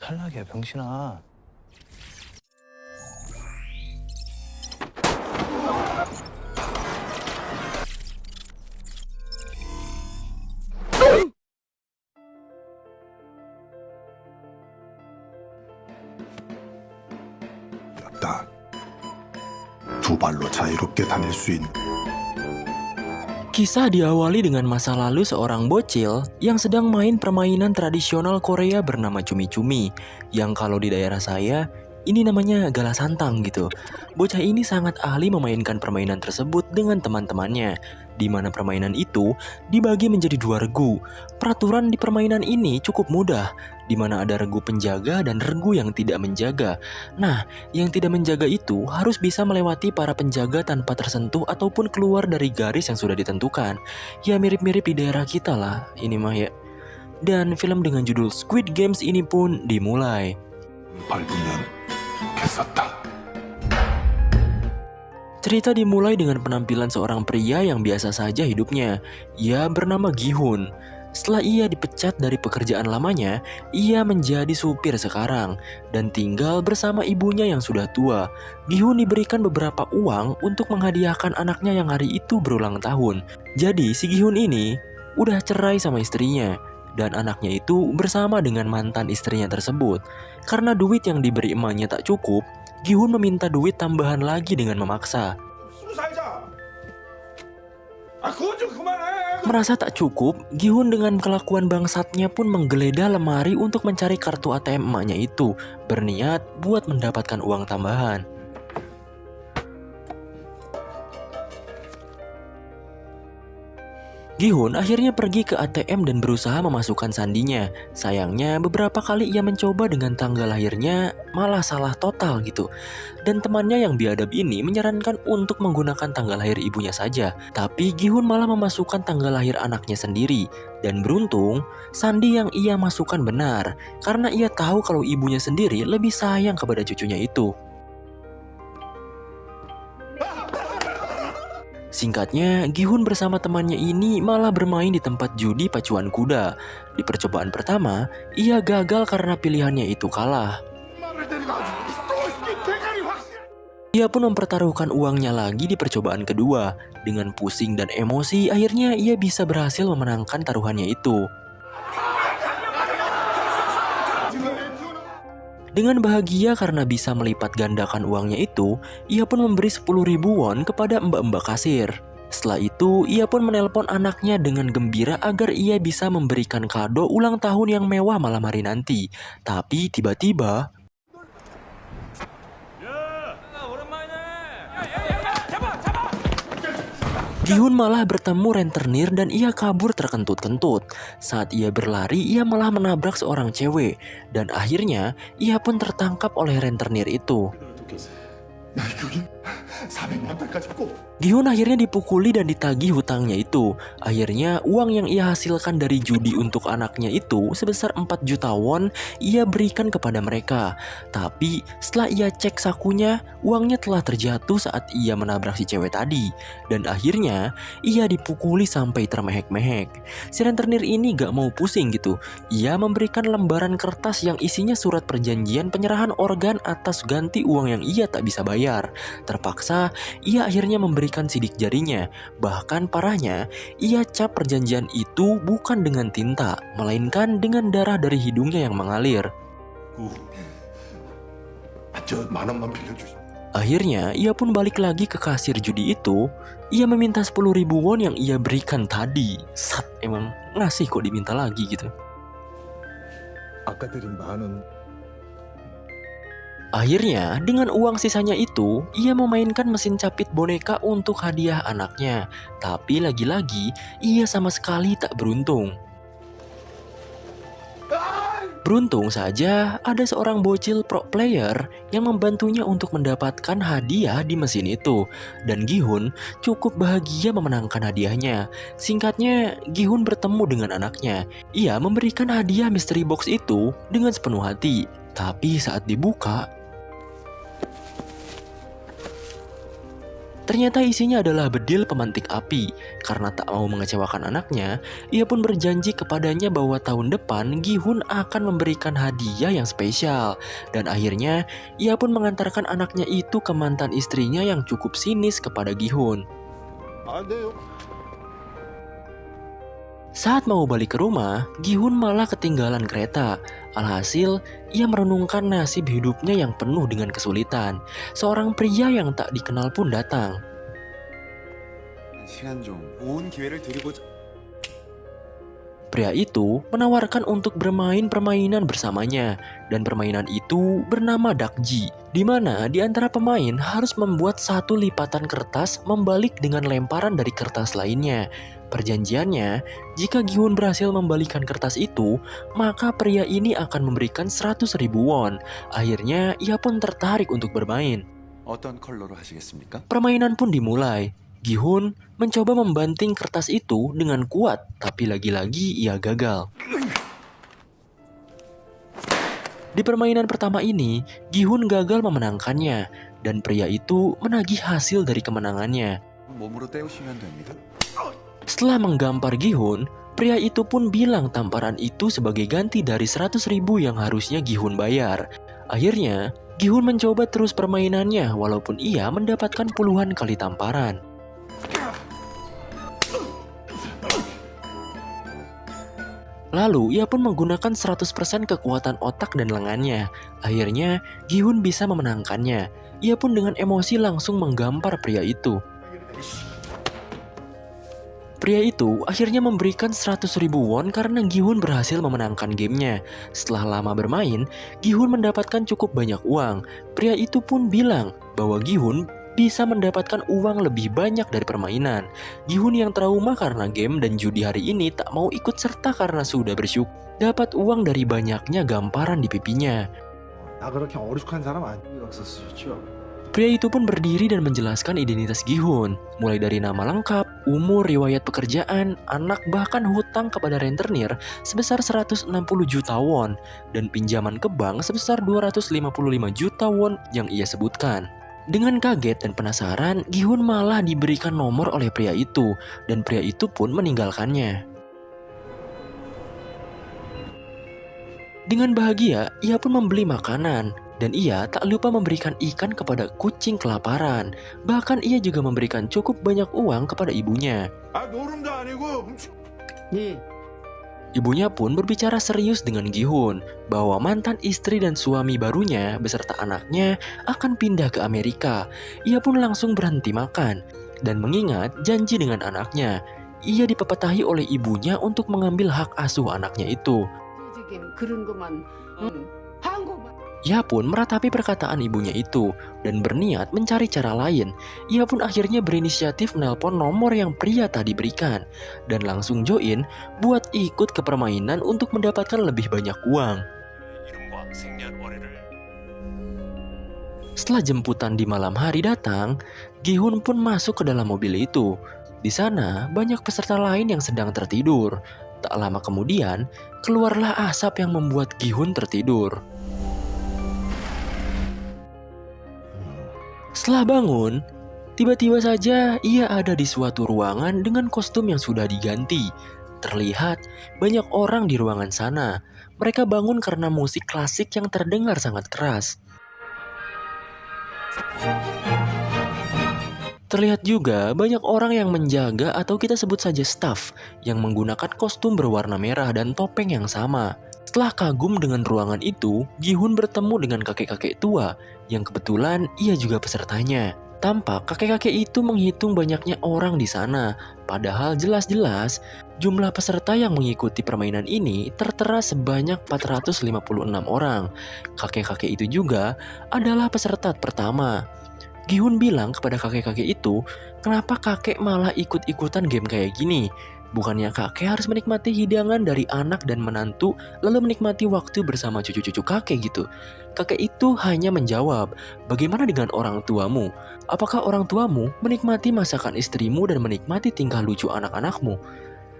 탈락이야, 병신아. 딱 두 발로 자유롭게 다닐 수 있는. Kisah diawali dengan masa lalu seorang bocil yang sedang main permainan tradisional Korea bernama cumi-cumi, yang kalau di daerah saya ini namanya gala santang gitu. Bocah ini sangat ahli memainkan permainan tersebut dengan teman-temannya, di mana permainan itu dibagi menjadi dua regu. Peraturan di permainan ini cukup mudah, di mana ada regu penjaga dan regu yang tidak menjaga. Nah, yang tidak menjaga itu harus bisa melewati para penjaga tanpa tersentuh ataupun keluar dari garis yang sudah ditentukan. Ya mirip-mirip di daerah kita lah, ini mah ya. Dan film dengan judul Squid Games ini pun dimulai. 밟으면 개쌌다. Cerita dimulai dengan penampilan seorang pria yang biasa saja hidupnya. Ia bernama Gi-hun. Setelah ia dipecat dari pekerjaan lamanya, ia menjadi supir sekarang dan tinggal bersama ibunya yang sudah tua. Gi-hun diberikan beberapa uang untuk menghadiahkan anaknya yang hari itu berulang tahun. Jadi si Gi-hun ini udah cerai sama istrinya dan anaknya itu bersama dengan mantan istrinya tersebut. Karena duit yang diberi emaknya tak cukup, Gi-hun meminta duit tambahan lagi dengan memaksa. Merasa tak cukup, Gi-hun dengan kelakuan bangsatnya pun menggeledah lemari untuk mencari kartu ATM emaknya itu, berniat buat mendapatkan uang tambahan. Gi-hun akhirnya pergi ke ATM dan berusaha memasukkan sandinya. Sayangnya beberapa kali ia mencoba dengan tanggal lahirnya malah salah total gitu. Dan temannya yang biadab ini menyarankan untuk menggunakan tanggal lahir ibunya saja. Tapi Gi-hun malah memasukkan tanggal lahir anaknya sendiri. Dan beruntung, sandi yang ia masukkan benar. Karena ia tahu kalau ibunya sendiri lebih sayang kepada cucunya itu. Singkatnya, Gi-hun bersama temannya ini malah bermain di tempat judi pacuan kuda. Di percobaan pertama, ia gagal karena pilihannya itu kalah. Ia pun mempertaruhkan uangnya lagi di percobaan kedua. Dengan pusing dan emosi, akhirnya ia bisa berhasil memenangkan taruhannya itu. Dengan bahagia karena bisa melipat gandakan uangnya itu, ia pun memberi 10.000 won kepada mbak-mbak kasir. Setelah itu, ia pun menelpon anaknya dengan gembira agar ia bisa memberikan kado ulang tahun yang mewah malam hari nanti. Tapi tiba-tiba, Gi-hun malah bertemu rentenir dan ia kabur terkentut-kentut. Saat ia berlari, ia malah menabrak seorang cewek. Dan akhirnya, ia pun tertangkap oleh rentenir itu. Gi-hun akhirnya dipukuli dan ditagih hutangnya itu. Akhirnya uang yang ia hasilkan dari judi untuk anaknya itu sebesar 4 juta won ia berikan kepada mereka. Tapi setelah ia cek sakunya, uangnya telah terjatuh saat ia menabrak si cewek tadi. Dan akhirnya ia dipukuli sampai termehek-mehek. Si rentenir ini gak mau pusing gitu. Ia memberikan lembaran kertas yang isinya surat perjanjian penyerahan organ atas ganti uang yang ia tak bisa bayar. Terpaksa, ia akhirnya memberikan sidik jarinya. Bahkan parahnya, ia cap perjanjian itu bukan dengan tinta, melainkan dengan darah dari hidungnya yang mengalir. Akhirnya, ia pun balik lagi ke kasir judi itu. Ia meminta 10.000 won yang ia berikan tadi. Sat, emang ngasih kok diminta lagi gitu. Akhirnya, dengan uang sisanya itu, ia memainkan mesin capit boneka untuk hadiah anaknya. Tapi lagi-lagi, ia sama sekali tak beruntung. Beruntung saja, ada seorang bocil pro player yang membantunya untuk mendapatkan hadiah di mesin itu. Dan Gi-hun cukup bahagia memenangkan hadiahnya. Singkatnya, Gi-hun bertemu dengan anaknya. Ia memberikan hadiah mystery box itu dengan sepenuh hati. Tapi saat dibuka, Ternyata isinya adalah bedil pemantik api. Karena tak mau mengecewakan anaknya, ia pun berjanji kepadanya bahwa tahun depan Gi-hun akan memberikan hadiah yang spesial. Dan akhirnya, ia pun mengantarkan anaknya itu ke mantan istrinya yang cukup sinis kepada Gi-hun. Saat mau balik ke rumah, Gi-hun malah ketinggalan kereta. Alhasil, ia merenungkan nasib hidupnya yang penuh dengan kesulitan. Seorang pria yang tak dikenal pun datang. Pria itu menawarkan untuk bermain permainan bersamanya, dan permainan itu bernama dakji, di mana di antara pemain harus membuat satu lipatan kertas membalik dengan lemparan dari kertas lainnya. Perjanjiannya, jika Gi-hun berhasil membalikan kertas itu, maka pria ini akan memberikan 100.000 won. Akhirnya, ia pun tertarik untuk bermain. Permainan pun dimulai. Gi-hun mencoba membanting kertas itu dengan kuat, tapi lagi-lagi ia gagal. Di permainan pertama ini, Gi-hun gagal memenangkannya, dan pria itu menagih hasil dari kemenangannya. Setelah menggampar Gi-hun, pria itu pun bilang tamparan itu sebagai ganti dari 100.000 yang harusnya Gi-hun bayar. Akhirnya, Gi-hun mencoba terus permainannya walaupun ia mendapatkan puluhan kali tamparan. Lalu, ia pun menggunakan 100% kekuatan otak dan lengannya. Akhirnya, Gi-hun bisa memenangkannya. Ia pun dengan emosi langsung menggampar pria itu. Pria itu akhirnya memberikan 100.000 won karena Gi-hun berhasil memenangkan gamenya. Setelah lama bermain, Gi-hun mendapatkan cukup banyak uang. Pria itu pun bilang bahwa Gi-hun bisa mendapatkan uang lebih banyak dari permainan. Gi-hun yang trauma karena game dan judi hari ini tak mau ikut serta karena sudah bersyukur dapat uang dari banyaknya gamparan di pipinya. Pria itu pun berdiri dan menjelaskan identitas Gi-hun, mulai dari nama lengkap, umur, riwayat pekerjaan, anak, bahkan hutang kepada rentenir sebesar 160 juta won, dan pinjaman ke bank sebesar 255 juta won yang ia sebutkan. Dengan kaget dan penasaran, Gi-hun malah diberikan nomor oleh pria itu, dan pria itu pun meninggalkannya. Dengan bahagia, ia pun membeli makanan. Dan ia tak lupa memberikan ikan kepada kucing kelaparan. Bahkan ia juga memberikan cukup banyak uang kepada ibunya. Ibunya pun berbicara serius dengan Gi-hun bahwa mantan istri dan suami barunya beserta anaknya akan pindah ke Amerika. Ia pun langsung berhenti makan dan mengingat janji dengan anaknya. Ia dipepetahi oleh ibunya untuk mengambil hak asuh anaknya itu. Ia pun meratapi perkataan ibunya itu dan berniat mencari cara lain. Ia pun akhirnya berinisiatif menelpon nomor yang pria tadi berikan dan langsung join buat ikut ke permainan untuk mendapatkan lebih banyak uang. Setelah jemputan di malam hari datang, Gi-hun pun masuk ke dalam mobil itu. Di sana banyak peserta lain yang sedang tertidur. Tak lama kemudian, keluarlah asap yang membuat Gi-hun tertidur. Setelah bangun, tiba-tiba saja ia ada di suatu ruangan dengan kostum yang sudah diganti. Terlihat banyak orang di ruangan sana. Mereka bangun karena musik klasik yang terdengar sangat keras. Terlihat juga banyak orang yang menjaga atau kita sebut saja staff yang menggunakan kostum berwarna merah dan topeng yang sama. Setelah kagum dengan ruangan itu, Gi-hun bertemu dengan kakek-kakek tua yang kebetulan ia juga pesertanya. Tampak kakek-kakek itu menghitung banyaknya orang di sana, padahal jelas-jelas jumlah peserta yang mengikuti permainan ini tertera sebanyak 456 orang. Kakek-kakek itu juga adalah peserta pertama. Gi-hun bilang kepada kakek-kakek itu, kenapa kakek malah ikut-ikutan game kayak gini? Bukannya kakek harus menikmati hidangan dari anak dan menantu, lalu menikmati waktu bersama cucu-cucu kakek gitu. Kakek itu hanya menjawab, bagaimana dengan orang tuamu? Apakah orang tuamu menikmati masakan istrimu dan menikmati tingkah lucu anak-anakmu?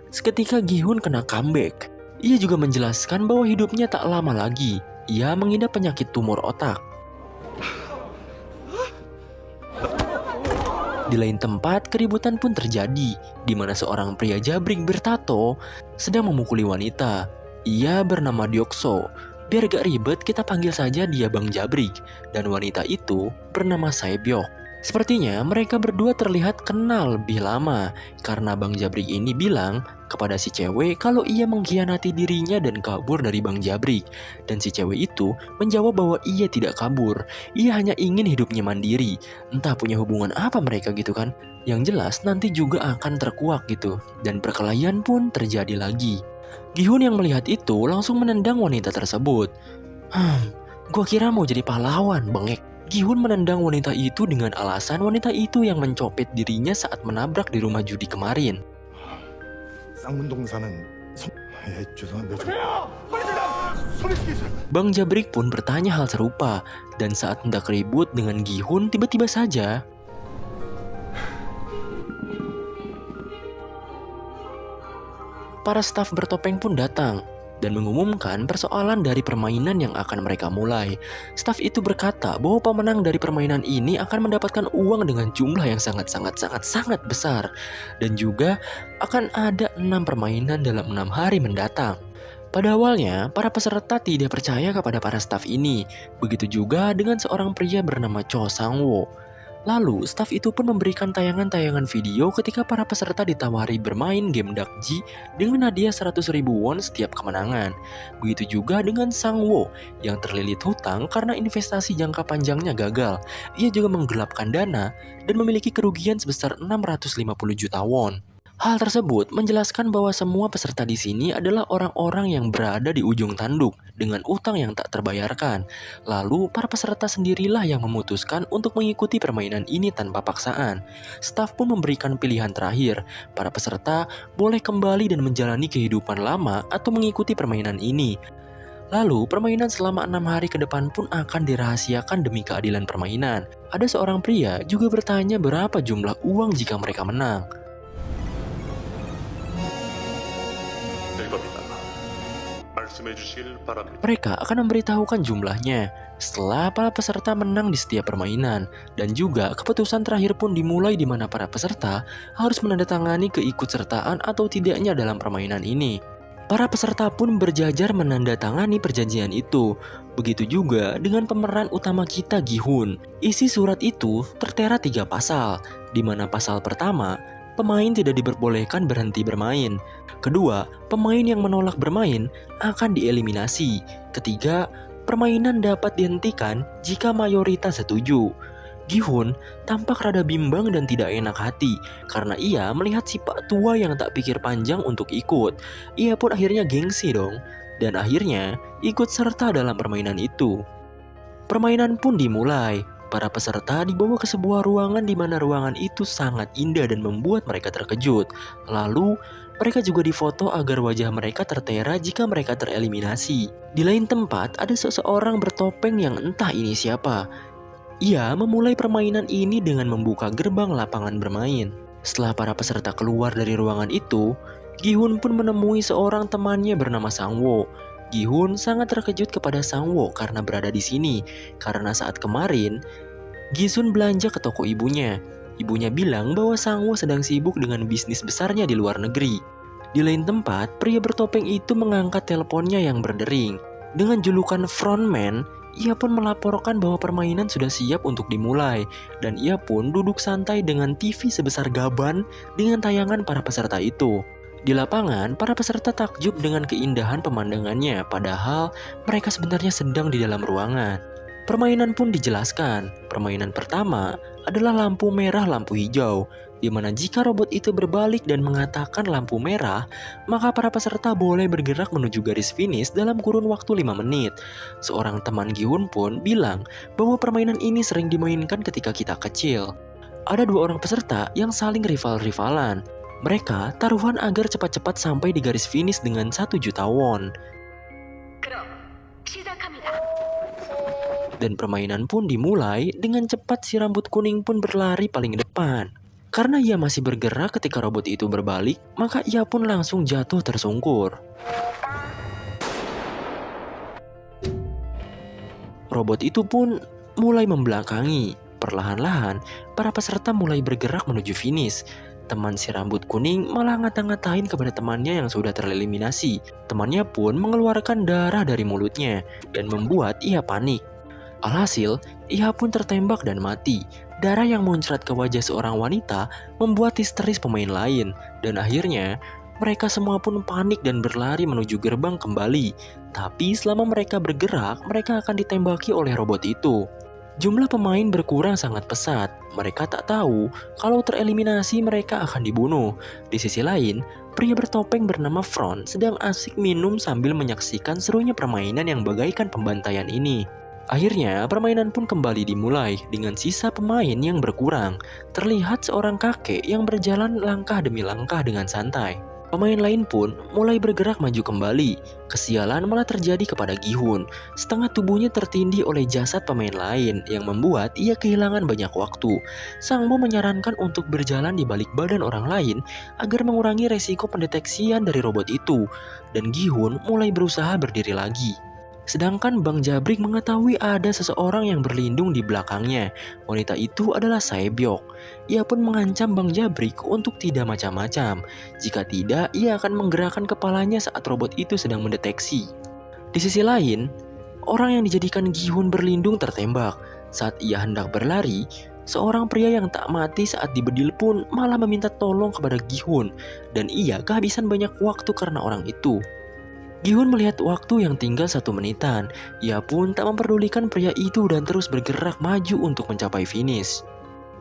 Seketika Gi-hun kena comeback. Ia juga menjelaskan bahwa hidupnya tak lama lagi. Ia mengidap penyakit tumor otak. Di lain tempat, keributan pun terjadi, di mana seorang pria jabrik bertato sedang memukuli wanita. Ia bernama Diokso. Biar gak ribet, kita panggil saja dia Bang Jabrik. Dan wanita itu bernama Saebyok. Sepertinya mereka berdua terlihat kenal lebih lama, karena Bang Jabrik ini bilang kepada si cewek kalau ia mengkhianati dirinya dan kabur dari Bang Jabrik. Dan si cewek itu menjawab bahwa ia tidak kabur, ia hanya ingin hidupnya mandiri. Entah punya hubungan apa mereka gitu kan. Yang jelas nanti juga akan terkuak gitu. Dan perkelahian pun terjadi lagi. Gihun yang melihat itu langsung menendang wanita tersebut. Gua kira mau jadi pahlawan, bengek. Gihun menendang wanita itu dengan alasan wanita itu yang mencopet dirinya saat menabrak di rumah judi kemarin. 쌍문동사는 죄송한데 Bang Jabrik pun bertanya hal serupa, dan saat hendak ribut dengan Gihun, tiba-tiba saja para staf bertopeng pun datang dan mengumumkan persoalan dari permainan yang akan mereka mulai. Staf itu berkata bahwa pemenang dari permainan ini akan mendapatkan uang dengan jumlah yang sangat besar. Dan juga akan ada 6 permainan dalam 6 hari mendatang. Pada awalnya, para peserta tidak percaya kepada para staf ini. Begitu juga dengan seorang pria bernama Cho Sang-wo. Lalu, staf itu pun memberikan tayangan-tayangan video ketika para peserta ditawari bermain game Dakji dengan hadiah 100.000 won setiap kemenangan. Begitu juga dengan Sang-wo yang terlilit hutang karena investasi jangka panjangnya gagal. Ia juga menggelapkan dana dan memiliki kerugian sebesar 650 juta won. Hal tersebut menjelaskan bahwa semua peserta di sini adalah orang-orang yang berada di ujung tanduk dengan utang yang tak terbayarkan. Lalu para peserta sendirilah yang memutuskan untuk mengikuti permainan ini tanpa paksaan. Staf pun memberikan pilihan terakhir. Para peserta boleh kembali dan menjalani kehidupan lama atau mengikuti permainan ini. Lalu, permainan selama 6 hari ke depan pun akan dirahasiakan demi keadilan permainan. Ada seorang pria juga bertanya berapa jumlah uang jika mereka menang. Mereka akan memberitahukan jumlahnya setelah para peserta menang di setiap permainan, dan juga keputusan terakhir pun dimulai di mana para peserta harus menandatangani keikutsertaan atau tidaknya dalam permainan ini. Para peserta pun berjajar menandatangani perjanjian itu. Begitu juga dengan pemeran utama kita, Gihun. Isi surat itu tertera 3 pasal, di mana pasal pertama, pemain tidak diperbolehkan berhenti bermain. Kedua, pemain yang menolak bermain akan dieliminasi. Ketiga, permainan dapat dihentikan jika mayoritas setuju. Gihun tampak rada bimbang dan tidak enak hati karena ia melihat si pak tua yang tak pikir panjang untuk ikut. Ia pun akhirnya gengsi dong, dan akhirnya ikut serta dalam permainan itu. Permainan pun dimulai. Para peserta dibawa ke sebuah ruangan di mana ruangan itu sangat indah dan membuat mereka terkejut. Lalu, mereka juga difoto agar wajah mereka tertera jika mereka tereliminasi. Di lain tempat, ada seseorang bertopeng yang entah ini siapa. Ia memulai permainan ini dengan membuka gerbang lapangan bermain. Setelah para peserta keluar dari ruangan itu, Gihun pun menemui seorang temannya bernama Sang-wo. Gihun sangat terkejut kepada Sang-wo karena berada di sini. Karena saat kemarin, Gisun belanja ke toko ibunya. Ibunya bilang bahwa Sang-wo sedang sibuk dengan bisnis besarnya di luar negeri. Di lain tempat, pria bertopeng itu mengangkat teleponnya yang berdering. Dengan julukan frontman, ia pun melaporkan bahwa permainan sudah siap untuk dimulai. Dan ia pun duduk santai dengan TV sebesar gaban dengan tayangan para peserta itu. Di lapangan, para peserta takjub dengan keindahan pemandangannya, padahal mereka sebenarnya sedang di dalam ruangan. Permainan pun dijelaskan. Permainan pertama adalah lampu merah, lampu hijau, di mana jika robot itu berbalik dan mengatakan lampu merah, maka para peserta boleh bergerak menuju garis finish dalam kurun waktu 5 menit. Seorang teman Gihun pun bilang bahwa permainan ini sering dimainkan ketika kita kecil. Ada 2 orang peserta yang saling rival-rivalan. Mereka taruhan agar cepat-cepat sampai di garis finish dengan 1 juta won. Dan permainan pun dimulai. Dengan cepat si rambut kuning pun berlari paling depan. Karena ia masih bergerak ketika robot itu berbalik, maka ia pun langsung jatuh tersungkur. Robot itu pun mulai membelakangi. perlahan-lahan, para peserta mulai bergerak menuju finish. Teman si rambut kuning malah ngata-ngatain kepada temannya yang sudah tereliminasi. Temannya pun mengeluarkan darah dari mulutnya dan membuat ia panik. Alhasil, ia pun tertembak dan mati. Darah yang muncrat ke wajah seorang wanita membuat histeris pemain lain. Dan akhirnya, mereka semua pun panik dan berlari menuju gerbang kembali. Tapi selama mereka bergerak, mereka akan ditembaki oleh robot itu. Jumlah pemain berkurang sangat pesat. Mereka tak tahu kalau tereliminasi mereka akan dibunuh. Di sisi lain, pria bertopeng bernama Front sedang asik minum sambil menyaksikan serunya permainan yang bagaikan pembantaian ini. Akhirnya, permainan pun kembali dimulai dengan sisa pemain yang berkurang. Terlihat seorang kakek yang berjalan langkah demi langkah dengan santai. Pemain lain pun mulai bergerak maju kembali. Kesialan malah terjadi kepada Gi-hun. Setengah tubuhnya tertindih oleh jasad pemain lain yang membuat ia kehilangan banyak waktu. Sang Bo menyarankan untuk berjalan di balik badan orang lain agar mengurangi resiko pendeteksian dari robot itu. Dan Gi-hun mulai berusaha berdiri lagi. Sedangkan Bang Jabrik mengetahui ada seseorang yang berlindung di belakangnya. Wanita itu adalah Saebyok. Ia pun mengancam Bang Jabrik untuk tidak macam-macam. Jika tidak, ia akan menggerakkan kepalanya saat robot itu sedang mendeteksi. Di sisi lain, orang yang dijadikan Gi-hun berlindung tertembak. Saat ia hendak berlari, seorang pria yang tak mati saat dibedil pun malah meminta tolong kepada Gi-hun. Dan ia kehabisan banyak waktu karena orang itu. Gi-hun melihat waktu yang tinggal 1 menitan. Ia pun tak memperdulikan pria itu dan terus bergerak maju untuk mencapai finish.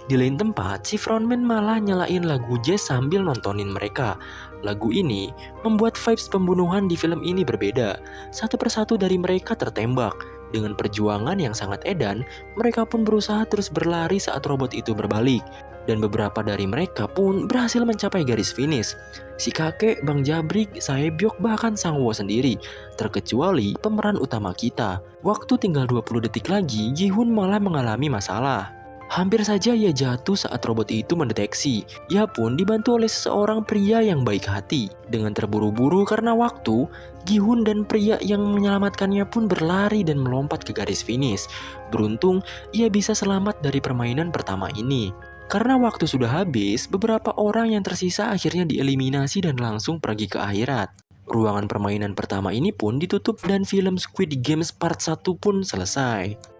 Di lain tempat, si frontman malah nyalain lagu jazz sambil nontonin mereka. Lagu ini membuat vibes pembunuhan di film ini berbeda. Satu persatu dari mereka tertembak. Dengan perjuangan yang sangat edan, mereka pun berusaha terus berlari saat robot itu berbalik. Dan beberapa dari mereka pun berhasil mencapai garis finish. Si kakek, Bang Jabrik, Saebyok, bahkan Sang Wo sendiri, terkecuali pemeran utama kita. Waktu tinggal 20 detik lagi, Gi-hun malah mengalami masalah. Hampir saja ia jatuh saat robot itu mendeteksi. Ia pun dibantu oleh seseorang pria yang baik hati. Dengan terburu-buru karena waktu, Gi-hun dan pria yang menyelamatkannya pun berlari dan melompat ke garis finish. Beruntung, ia bisa selamat dari permainan pertama ini. Karena waktu sudah habis, beberapa orang yang tersisa akhirnya dieliminasi dan langsung pergi ke akhirat. Ruangan permainan pertama ini pun ditutup dan film Squid Games Part 1 pun selesai.